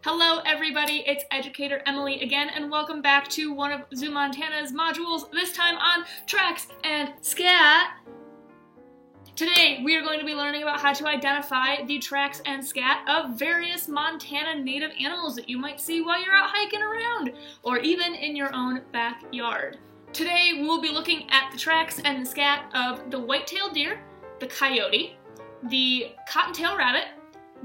Hello everybody, it's Educator Emily again, and welcome back to one of Zoo Montana's modules, this time on tracks and scat. Today we are going to be learning about how to identify the tracks and scat of various Montana native animals that you might see while you're out hiking around, or even in your own backyard. Today we will be looking at the tracks and the scat of the white-tailed deer, the coyote, the cottontail rabbit,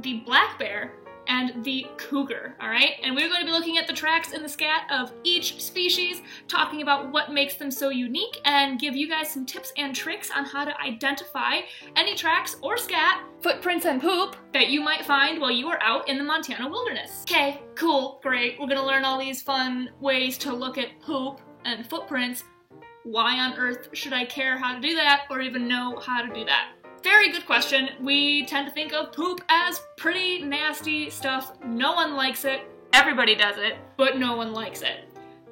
the black bear, and the cougar, alright? And we're going to be looking at the tracks and the scat of each species, talking about what makes them so unique, and give you guys some tips and tricks on how to identify any tracks or scat, footprints and poop, that you might find while you are out in the Montana wilderness. Okay, cool, great. We're gonna learn all these fun ways to look at poop and footprints. Why on earth should I care how to do that, or even know how to do that? Very good question. We tend to think of poop as pretty nasty stuff. No one likes it. Everybody does it, but no one likes it.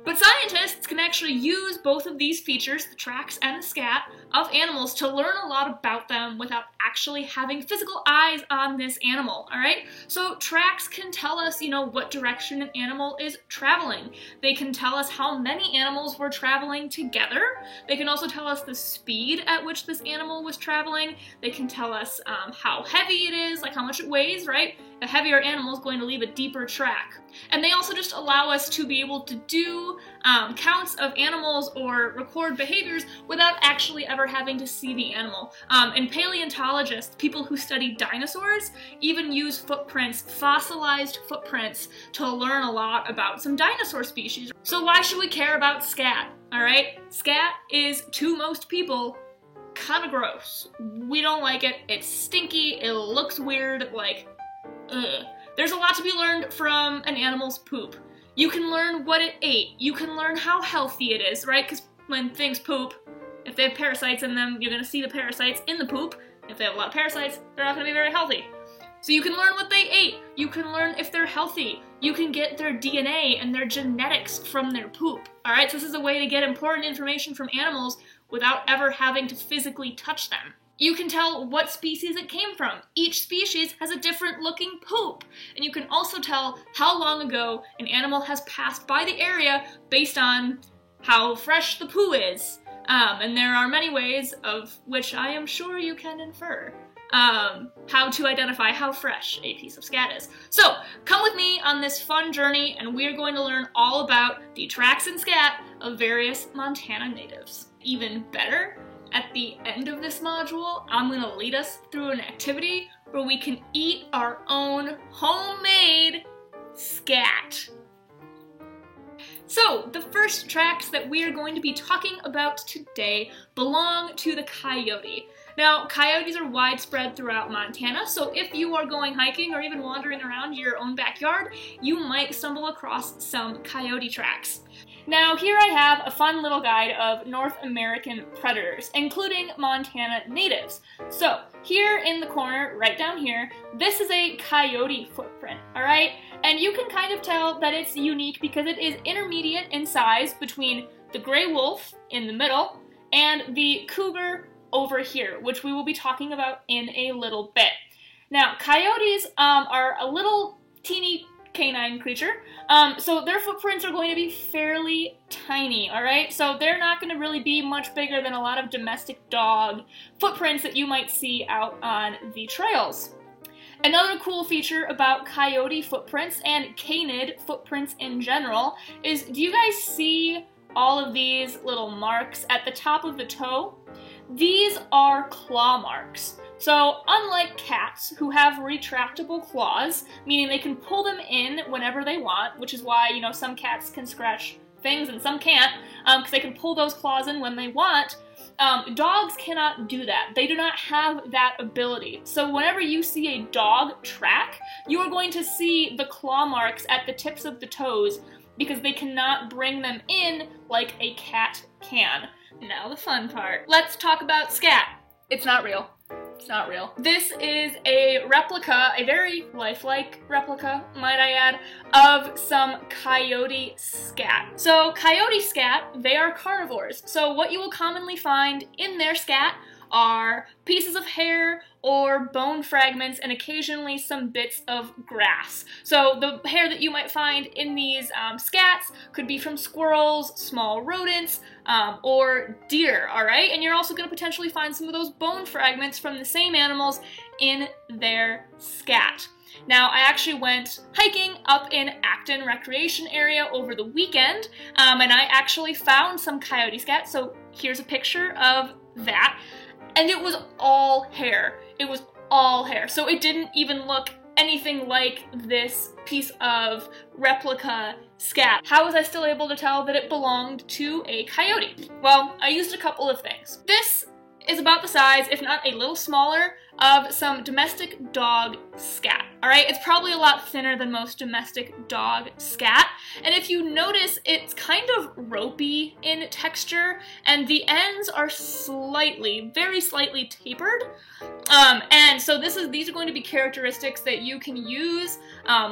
But scientists can actually use both of these features, the tracks and the scat, of animals to learn a lot about them without actually having physical eyes on this animal, alright? So tracks can tell us, what direction an animal is traveling. They can tell us how many animals were traveling together. They can also tell us the speed at which this animal was traveling. They can tell us how heavy it is, like how much it weighs, right? A heavier animal is going to leave a deeper track. And they also just allow us to be able to do counts of animals or record behaviors without actually ever having to see the animal. And paleontologists, people who study dinosaurs, even use footprints, fossilized footprints, to learn a lot about some dinosaur species. So why should we care about scat? Alright? Scat is, to most people, kind of gross. We don't like it. It's stinky. It looks weird. Ugh. There's a lot to be learned from an animal's poop. You can learn what it ate. You can learn how healthy it is, right? Because when things poop, if they have parasites in them, you're going to see the parasites in the poop. If they have a lot of parasites, they're not going to be very healthy. So you can learn what they ate. You can learn if they're healthy. You can get their DNA and their genetics from their poop. Alright, so this is a way to get important information from animals without ever having to physically touch them. You can tell what species it came from. Each species has a different looking poop. And you can also tell how long ago an animal has passed by the area based on how fresh the poo is. And there are many ways of which I am sure you can infer how to identify how fresh a piece of scat is. So come with me on this fun journey, and we are going to learn all about the tracks and scat of various Montana natives. Even better, at the end of this module, I'm going to lead us through an activity where we can eat our own homemade scat. So, the first tracks that we are going to be talking about today belong to the coyote. Now, coyotes are widespread throughout Montana, so if you are going hiking or even wandering around your own backyard, you might stumble across some coyote tracks. Now, here I have a fun little guide of North American predators, including Montana natives. So, here in the corner, right down here, this is a coyote footprint, alright? And you can kind of tell that it's unique because it is intermediate in size between the gray wolf in the middle and the cougar over here, which we will be talking about in a little bit. Now, coyotes are a little teeny canine creature, so their footprints are going to be fairly tiny, alright? So they're not going to really be much bigger than a lot of domestic dog footprints that you might see out on the trails. Another cool feature about coyote footprints and canid footprints in general is, do you guys see all of these little marks at the top of the toe? These are claw marks. So, unlike cats, who have retractable claws, meaning they can pull them in whenever they want, which is why, some cats can scratch things and some can't, because they can pull those claws in when they want, dogs cannot do that. They do not have that ability. So whenever you see a dog track, you are going to see the claw marks at the tips of the toes, because they cannot bring them in like a cat can. Now the fun part. Let's talk about scat. It's not real. It's not real. This is a replica, a very lifelike replica, might I add, of some coyote scat. So coyote scat, they are carnivores. So what you will commonly find in their scat are pieces of hair or bone fragments and occasionally some bits of grass. So the hair that you might find in these scats could be from squirrels, small rodents, or deer, all right? And you're also going to potentially find some of those bone fragments from the same animals in their scat. Now, I actually went hiking up in Acton Recreation Area over the weekend, and I actually found some coyote scat, so here's a picture of that, and it was all hair. It was all hair, so it didn't even look anything like this piece of replica scat. How was I still able to tell that it belonged to a coyote? Well, I used a couple of things. This is about the size, if not a little smaller, of some domestic dog scat. Alright, it's probably a lot thinner than most domestic dog scat, and if you notice, it's kind of ropey in texture, and the ends are slightly, very slightly tapered. And so these are going to be characteristics that you can use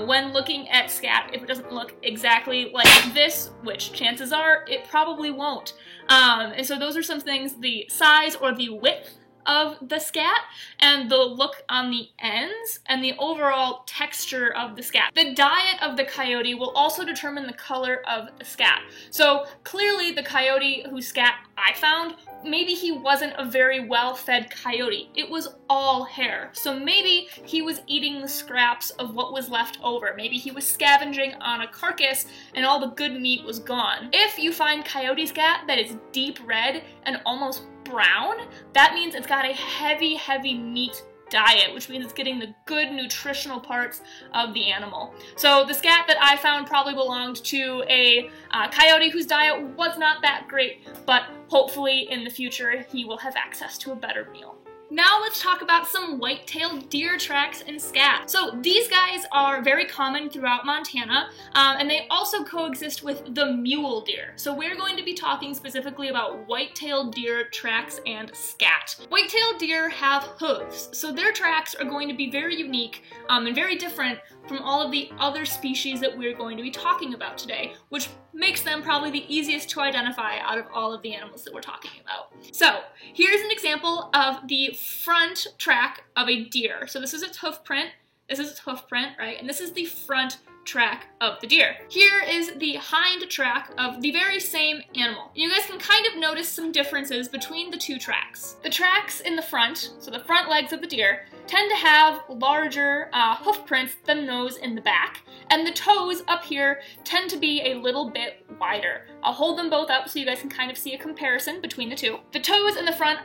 when looking at scat if it doesn't look exactly like this, which chances are it probably won't. And so those are some things: the size or the width of the scat, and the look on the ends, and the overall texture of the scat. The diet of the coyote will also determine the color of the scat. So clearly the coyote whose scat I found, maybe he wasn't a very well-fed coyote. It was all hair. So maybe he was eating the scraps of what was left over. Maybe he was scavenging on a carcass and all the good meat was gone. If you find coyote scat that is deep red and almost brown, that means it's got a heavy, heavy meat diet, which means it's getting the good nutritional parts of the animal. So the scat that I found probably belonged to a coyote whose diet was not that great, but hopefully in the future he will have access to a better meal. Now let's talk about some white-tailed deer tracks and scat. So these guys are very common throughout Montana, and they also coexist with the mule deer. So we're going to be talking specifically about white-tailed deer tracks and scat. White-tailed deer have hooves, so their tracks are going to be very unique and very different from all of the other species that we're going to be talking about today, which makes them probably the easiest to identify out of all of the animals that we're talking about. So here's an example of the front track of a deer. So this is its hoof print, right? And this is the front track of the deer. Here is the hind track of the very same animal. You guys can kind of notice some differences between the two tracks. The tracks in the front, so the front legs of the deer, tend to have larger hoof prints than those in the back, and the toes up here tend to be a little bit wider. I'll hold them both up so you guys can kind of see a comparison between the two. The toes in the front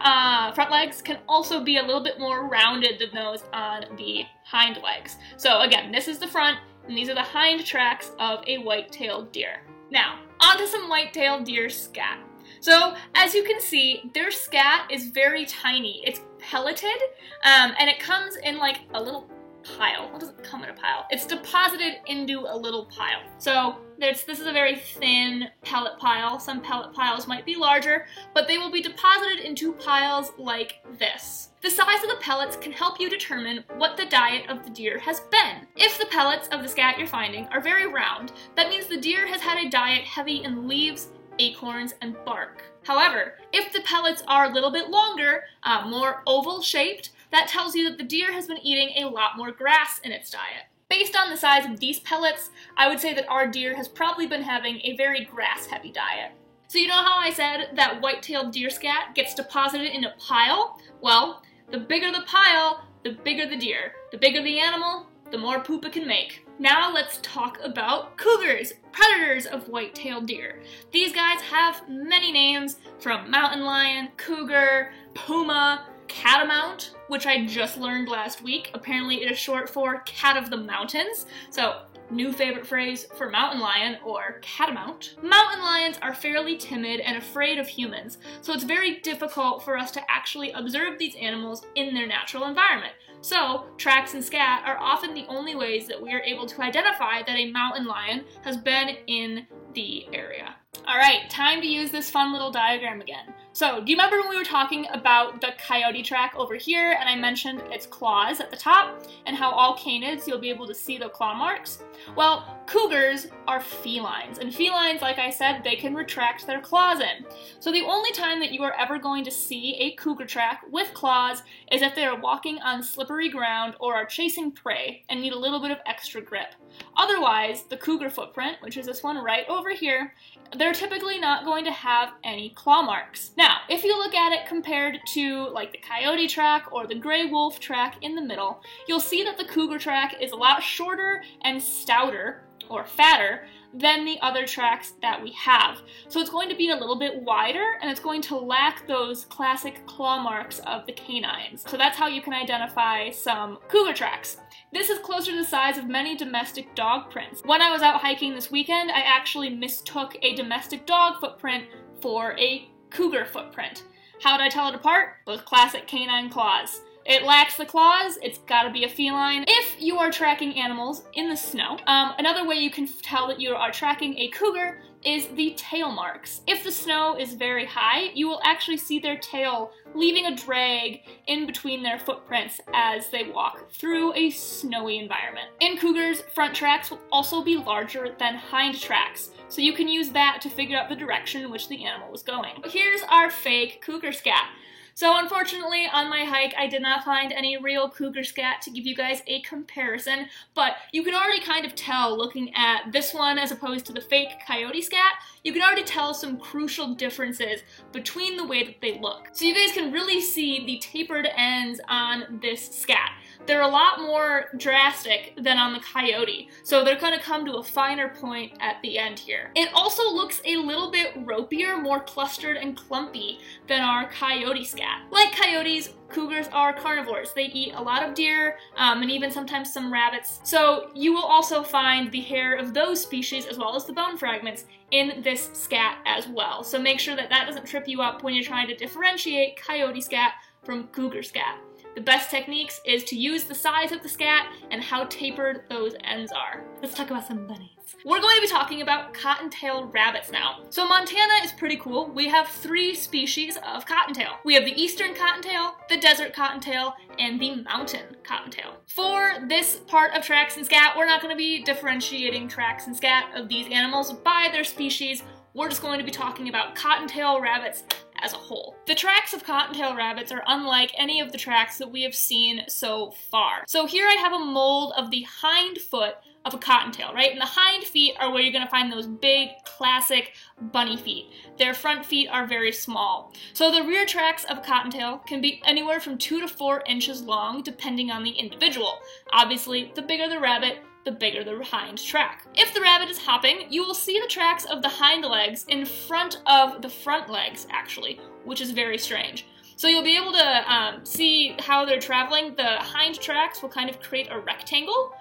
legs can also be a little bit more rounded than those on the hind legs. So again, this is the front, and these are the hind tracks of a white-tailed deer. Now, onto some white-tailed deer scat. So, as you can see, their scat is very tiny. It's pelleted, and it comes in like a little pile. What does it come in a pile? It's deposited into a little pile. So this is a very thin pellet pile. Some pellet piles might be larger, but they will be deposited into piles like this. The size of the pellets can help you determine what the diet of the deer has been. If the pellets of the scat you're finding are very round, that means the deer has had a diet heavy in leaves, acorns, and bark. However, if the pellets are a little bit longer, more oval shaped, that tells you that the deer has been eating a lot more grass in its diet. Based on the size of these pellets, I would say that our deer has probably been having a very grass-heavy diet. So you know how I said that white-tailed deer scat gets deposited in a pile? Well, the bigger the pile, the bigger the deer. The bigger the animal, the more poop it can make. Now let's talk about cougars, predators of white-tailed deer. These guys have many names, from mountain lion, cougar, puma, catamount, which I just learned last week. Apparently it is short for cat of the mountains. So, new favorite phrase for mountain lion, or catamount. Mountain lions are fairly timid and afraid of humans, so it's very difficult for us to actually observe these animals in their natural environment. So, tracks and scat are often the only ways that we are able to identify that a mountain lion has been in the area. All right, time to use this fun little diagram again. So, do you remember when we were talking about the coyote track over here, and I mentioned its claws at the top, and how all canids, you'll be able to see the claw marks? Well, cougars are felines, and felines, like I said, they can retract their claws in. So the only time that you are ever going to see a cougar track with claws is if they are walking on slippery ground or are chasing prey and need a little bit of extra grip. Otherwise, the cougar footprint, which is this one right over here, they're typically not going to have any claw marks. Now, if you look at it compared to like the coyote track or the gray wolf track in the middle, you'll see that the cougar track is a lot shorter and stouter, or fatter, than the other tracks that we have. So it's going to be a little bit wider, and it's going to lack those classic claw marks of the canines. So that's how you can identify some cougar tracks. This is closer to the size of many domestic dog prints. When I was out hiking this weekend, I actually mistook a domestic dog footprint for a cougar footprint. How did I tell it apart? Those classic canine claws. It lacks the claws, it's gotta be a feline. If you are tracking animals in the snow, another way you can tell that you are tracking a cougar is the tail marks. If the snow is very high, you will actually see their tail leaving a drag in between their footprints as they walk through a snowy environment. In cougars, front tracks will also be larger than hind tracks, so you can use that to figure out the direction in which the animal was going. Here's our fake cougar scat. So unfortunately, on my hike, I did not find any real cougar scat to give you guys a comparison, but you can already kind of tell looking at this one as opposed to the fake coyote scat, you can already tell some crucial differences between the way that they look. So you guys can really see the tapered ends on this scat. They're a lot more drastic than on the coyote, so they're going to come to a finer point at the end here. It also looks a little bit ropier, more clustered and clumpy than our coyote scat. Like coyotes, cougars are carnivores. They eat a lot of deer and even sometimes some rabbits. So you will also find the hair of those species as well as the bone fragments in this scat as well. So make sure that that doesn't trip you up when you're trying to differentiate coyote scat from cougar scat. The best techniques is to use the size of the scat and how tapered those ends are. Let's talk about some bunnies. We're going to be talking about cottontail rabbits now. So Montana is pretty cool. We have 3 species of cottontail. We have the eastern cottontail, the desert cottontail, and the mountain cottontail. For this part of tracks and scat, we're not going to be differentiating tracks and scat of these animals by their species. We're just going to be talking about cottontail rabbits as a whole. The tracks of cottontail rabbits are unlike any of the tracks that we have seen so far. So here I have a mold of the hind foot of a cottontail, right? And the hind feet are where you're gonna find those big, classic bunny feet. Their front feet are very small. So the rear tracks of a cottontail can be anywhere from 2 to 4 inches long, depending on the individual. Obviously, the bigger the rabbit, the bigger the hind track. If the rabbit is hopping, you will see the tracks of the hind legs in front of the front legs, actually, which is very strange. So you'll be able to see how they're traveling. The hind tracks will kind of create a rectangle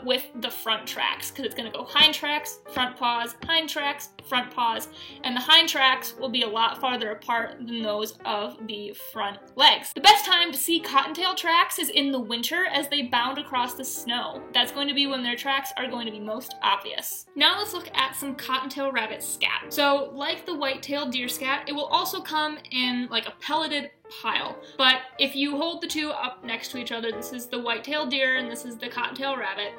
with the front tracks, because it's going to go hind tracks, front paws, hind tracks, front paws, and the hind tracks will be a lot farther apart than those of the front legs. The best time to see cottontail tracks is in the winter as they bound across the snow. That's going to be when their tracks are going to be most obvious. Now let's look at some cottontail rabbit scat. So like the white-tailed deer scat, it will also come in like a pelleted pile. But if you hold the two up next to each other, this is the white-tailed deer and this is the cottontail rabbit,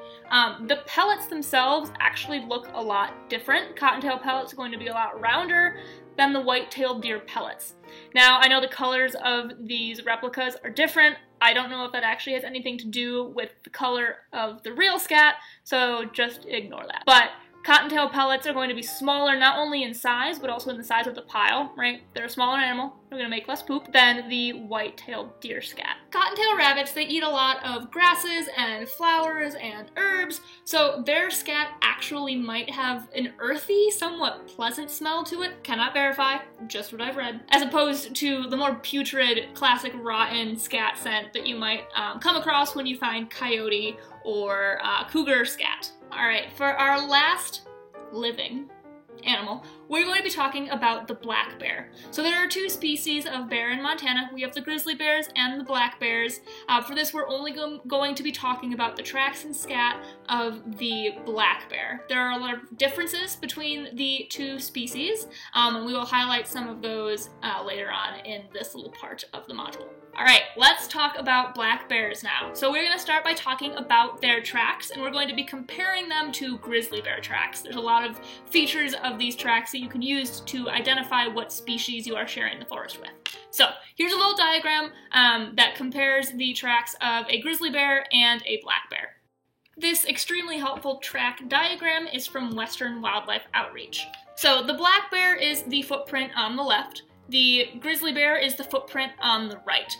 the pellets themselves actually look a lot different. Cottontail pellets are going to be a lot rounder than the white-tailed deer pellets. Now, I know the colors of these replicas are different. I don't know if that actually has anything to do with the color of the real scat, so just ignore that. But cottontail pellets are going to be smaller not only in size, but also in the size of the pile, right? They're a smaller animal, they're going to make less poop than the white-tailed deer scat. Cottontail rabbits, they eat a lot of grasses and flowers and herbs, so their scat actually might have an earthy, somewhat pleasant smell to it. Cannot verify, just what I've read. As opposed to the more putrid, classic rotten scat scent that you might come across when you find coyote or cougar scat. Alright, for our last living animal, we're going to be talking about the black bear. So there are two species of bear in Montana. We have the grizzly bears and the black bears. For this, we're only going to be talking about the tracks and scat of the black bear. There are a lot of differences between the two species, and we will highlight some of those later on in this little part of the module. Alright, let's talk about black bears now. So we're going to start by talking about their tracks, and we're going to be comparing them to grizzly bear tracks. There's a lot of features of these tracks that you can use to identify what species you are sharing the forest with. So here's a little diagram that compares the tracks of a grizzly bear and a black bear. This extremely helpful track diagram is from Western Wildlife Outreach. So the black bear is the footprint on the left. The grizzly bear is the footprint on the right.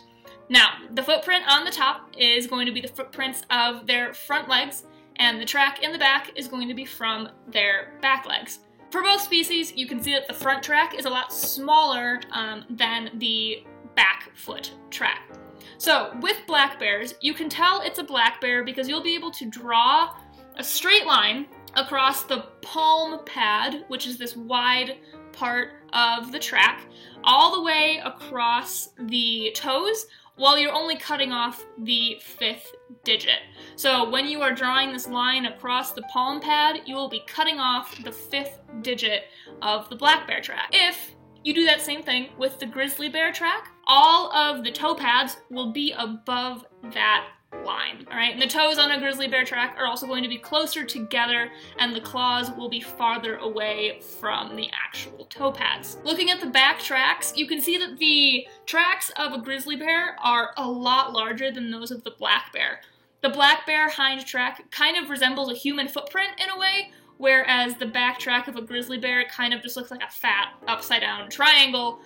Now, the footprint on the top is going to be the footprints of their front legs, and the track in the back is going to be from their back legs. For both species, you can see that the front track is a lot smaller than the back foot track. So, with black bears, you can tell it's a black bear because you'll be able to draw a straight line across the palm pad, which is this wide part of the track, all the way across the toes, while you're only cutting off the 5th digit. So when you are drawing this line across the palm pad, you will be cutting off the 5th digit of the black bear track. If you do that same thing with the grizzly bear track, all of the toe pads will be above that line, all right? And the toes on a grizzly bear track are also going to be closer together, and the claws will be farther away from the actual toe pads. Looking at the back tracks, you can see that the tracks of a grizzly bear are a lot larger than those of the black bear. The black bear hind track kind of resembles a human footprint in a way, whereas the back track of a grizzly bear kind of just looks like a fat, upside-down triangle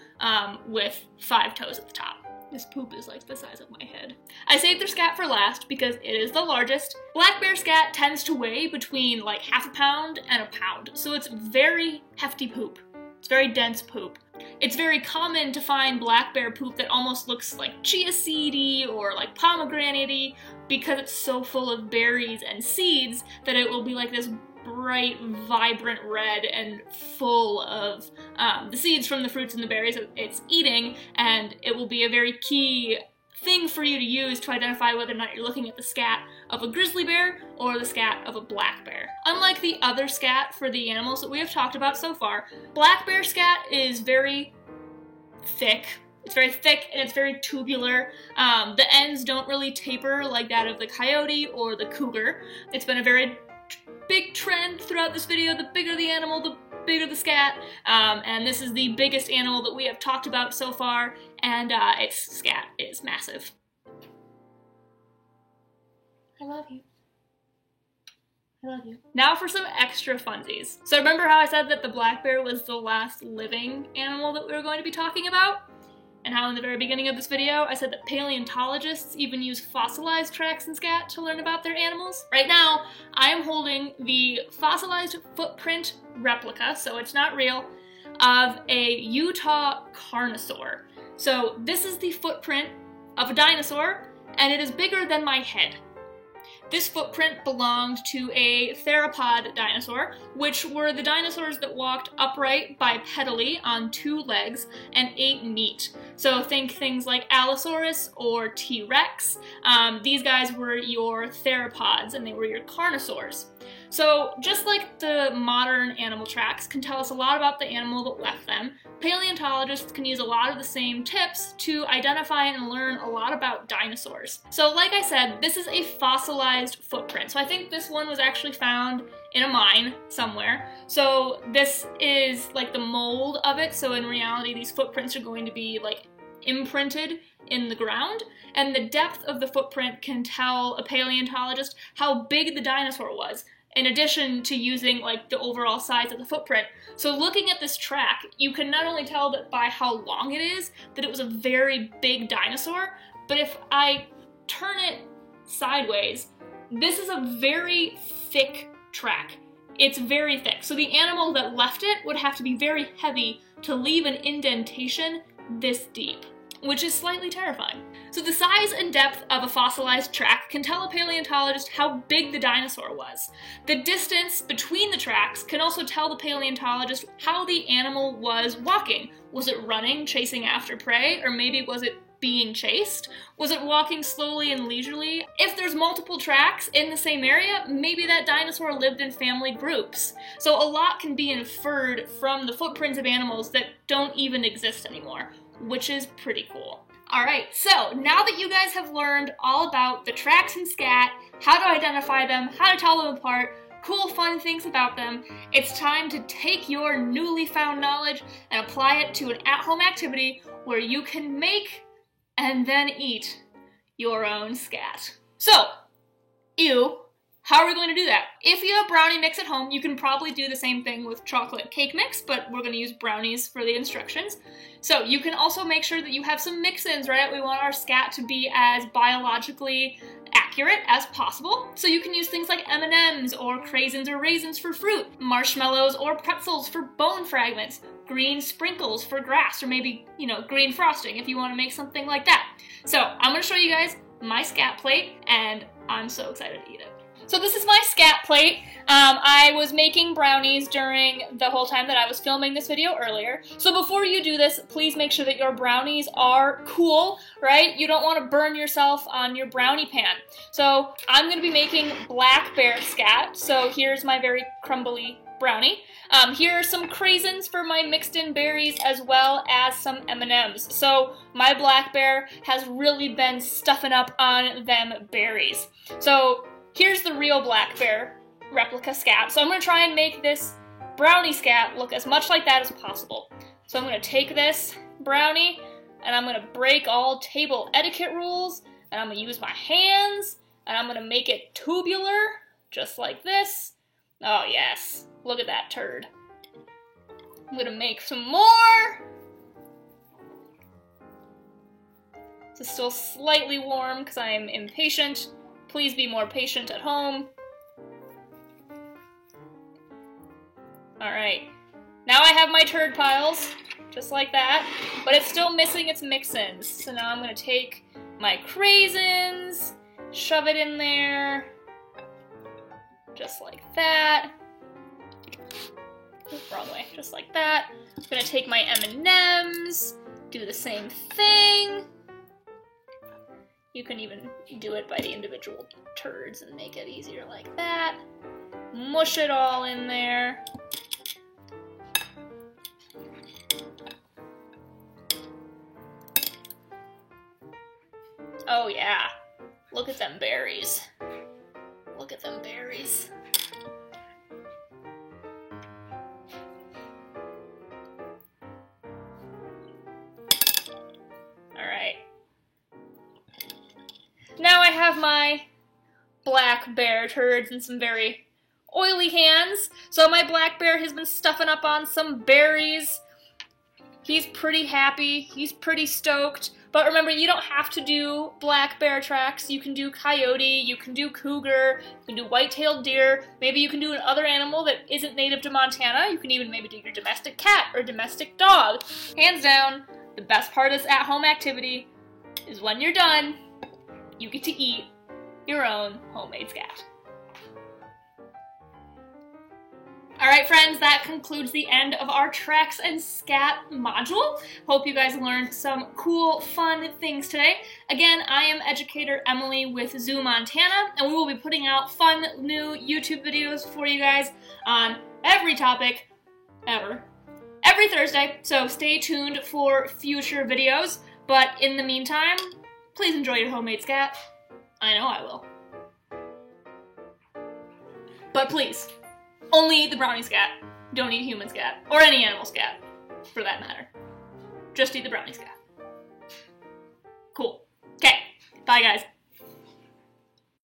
with 5 toes at the top. This poop is like the size of my head. I saved their scat for last because it is the largest. Black bear scat tends to weigh between like half a pound and a pound, so it's very hefty poop. It's very dense poop. It's very common to find black bear poop that almost looks like chia seedy or like pomegranate-y because it's so full of berries and seeds that it will be like this bright, vibrant red and full of the seeds from the fruits and the berries that it's eating, and it will be a very key thing for you to use to identify whether or not you're looking at the scat of a grizzly bear or the scat of a black bear. Unlike the other scat for the animals that we have talked about so far, black bear scat is very thick. It's very thick and it's very tubular. The ends don't really taper like that of the coyote or the cougar. It's been a very big trend throughout this video. The bigger the animal, the bigger the scat, and this is the biggest animal that we have talked about so far, and its scat is massive. I love you. I love you. Now for some extra funsies. So remember how I said that the black bear was the last living animal that we were going to be talking about? And how in the very beginning of this video, I said that paleontologists even use fossilized tracks and scat to learn about their animals? Right now, I am holding the fossilized footprint replica, so it's not real, of a Utah carnosaur. So this is the footprint of a dinosaur, and it is bigger than my head. This footprint belonged to a theropod dinosaur, which were the dinosaurs that walked upright bipedally on 2 legs and ate meat. So think things like Allosaurus or T-Rex. These guys were your theropods and they were your carnosaurs. So just like the modern animal tracks can tell us a lot about the animal that left them, paleontologists can use a lot of the same tips to identify and learn a lot about dinosaurs. So like I said, this is a fossilized footprint. So I think this one was actually found in a mine somewhere. So this is like the mold of it. So in reality, these footprints are going to be like imprinted in the ground, and the depth of the footprint can tell a paleontologist how big the dinosaur was, in addition to using like the overall size of the footprint. So looking at this track, you can not only tell that by how long it is, that it was a very big dinosaur, but if I turn it sideways, this is a very thick track. It's very thick. So the animal that left it would have to be very heavy to leave an indentation this deep. which is slightly terrifying. So the size and depth of a fossilized track can tell a paleontologist how big the dinosaur was. The distance between the tracks can also tell the paleontologist how the animal was walking. Was it running, chasing after prey, or maybe was it being chased? Was it walking slowly and leisurely? If there's multiple tracks in the same area, maybe that dinosaur lived in family groups. So a lot can be inferred from the footprints of animals that don't even exist anymore, which is pretty cool. Alright, so now that you guys have learned all about the tracks in scat, how to identify them, how to tell them apart, cool fun things about them, it's time to take your newly found knowledge and apply it to an at-home activity where you can make and then eat your own scat. So, how are we going to do that? If you have brownie mix at home, you can probably do the same thing with chocolate cake mix, but we're going to use brownies for the instructions. So you can also make sure that you have some mix-ins, right? We want our scat to be as biologically accurate as possible. So you can use things like M&Ms or craisins or raisins for fruit, marshmallows or pretzels for bone fragments, green sprinkles for grass, or maybe, green frosting if you want to make something like that. So I'm going to show you guys my scat plate, and I'm so excited to eat it. So this is my scat plate. I was making brownies during the whole time that I was filming this video earlier. So before you do this, please make sure that your brownies are cool, right? You don't want to burn yourself on your brownie pan. So I'm going to be making black bear scat. So here's my very crumbly brownie. Here are some craisins for my mixed in berries, as well as some M&Ms. So my black bear has really been stuffing up on them berries. So here's the real black bear replica scat. So I'm going to try and make this brownie scat look as much like that as possible. So I'm going to take this brownie and I'm going to break all table etiquette rules, and I'm going to use my hands and I'm going to make it tubular, just like this. Oh yes, look at that turd. I'm going to make some more. This is still slightly warm because I am impatient. Please be more patient at home. Alright, now I have my turd piles, just like that, but it's still missing its mix-ins. So now I'm going to take my craisins, shove it in there, just like that. Oops, wrong way, just like that. I'm going to take my M&Ms, do the same thing. You can even do it by the individual turds and make it easier like that. Mush it all in there. Oh yeah, look at them berries. Look at them berries. Alright. Now I have my black bear turds and some very oily hands. So my black bear has been stuffing up on some berries. He's pretty happy, he's pretty stoked. But remember, you don't have to do black bear tracks. You can do coyote, you can do cougar, you can do white-tailed deer. Maybe you can do another animal that isn't native to Montana. You can even maybe do your domestic cat or domestic dog. Hands down, the best part of this at-home activity is when you're done, you get to eat your own homemade scat. Alright friends, that concludes the end of our tracks and scat module. Hope you guys learned some cool, fun things today. Again, I am Educator Emily with Zoo Montana, and we will be putting out fun new YouTube videos for you guys on every topic ever, every Thursday, so stay tuned for future videos. But in the meantime, please enjoy your homemade scat. I know I will. But please, only eat the brownie scat. Don't eat human scat. Or any animal scat, for that matter. Just eat the brownie scat. Cool. Okay. Bye, guys.